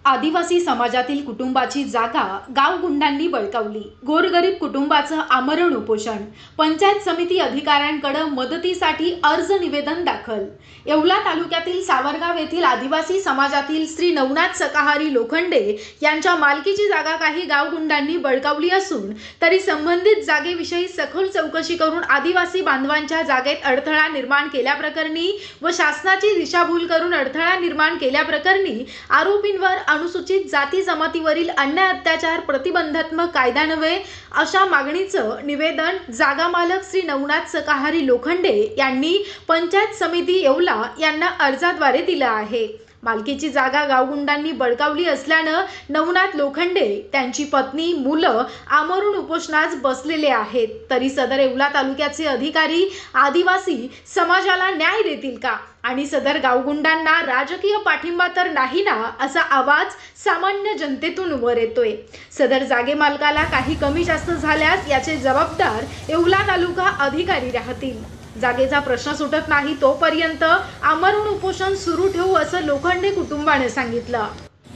आदिवासी समाजातील कुटुंबाची जागा गावगुंडांनी बळकावली। गोरगरीब कुटुंबाचं आमरण उपोषण। पंचायत समिती अधिकाऱ्यांकडे मदतीसाठी अर्ज निवेदन दाखल। येवला तालुक्यातील सावरगाव येथील आदिवासी समाजातील श्री नवनाथ सकाहारी लोखंडे यांच्या मालकीची जागा काही गावगुंडांनी बळकावली असून तरी संबंधित जागेविषयी सखोल चौकशी करून आदिवासी बांधवांच्या जागेत अडथळा निर्माण केल्याप्रकरणी व शासनाची दिशाभूल करून अडथळा निर्माण केल्याप्रकरणी आरोपींवर अनुसूचित जाती जमातीवरील अन्याय अत्याचार प्रतिबंधात्मक कायद्यान्वये अशा मागणीचं निवेदन जागा मालक श्री नवनाथ सकाहारी लोखंडे यांनी पंचायत समिती येवला यांना अर्जाद्वारे दिलं आहे। मालकीची जागा गावगुंडांनी बळकावली असल्यानं नवनाथ लोखंडे त्यांची पत्नी मुलं आमरण उपोषणास बसलेले आहेत। तरी सदर येवला तालुक्याचे अधिकारी आदिवासी समाजाला न्याय देतील का आणि सदर गावगुंडांना राजकीय पाठिंबा तर नाही ना असा आवाज सामान्य जनतेतून वर येतोय। सदर जागे मालकाला काही कमी जास्त झाल्यास याचे जबाबदार येवला तालुका अधिकारी राहतील। जागेचा प्रश्न सुटत नाही तोपर्यंत आमरण उपोषण सुरू ठेवू असं लोखंडे कुटुंबाने सांगितलं।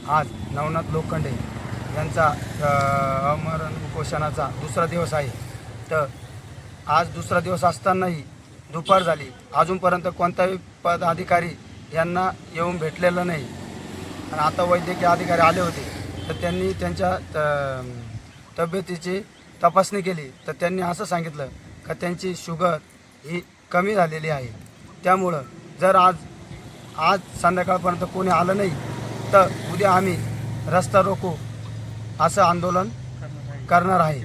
आज नवनाथ लोखंडे यांचा आमरण उपोषणाचा दुसरा दिवस आहे। तर आज दुसरा दिवस असतानाही दुपार झाली, अजूनपर्यंत कोणताही पदाधिकारी यांना येऊन भेटलेला नाही। आणि आता वैद्यकीय अधिकारी आले होते तर त्यांनी त्यांच्या तब्येतीची तपासणी केली तर त्यांनी असं सांगितलं का त्यांची शुगर ही कमी झालेली आहे। त्यामुळं जर आज संध्याकाळपर्यंत कोणी आलं नाही तर उद्या आम्ही रस्ता रोको असं आंदोलन करणार आहे।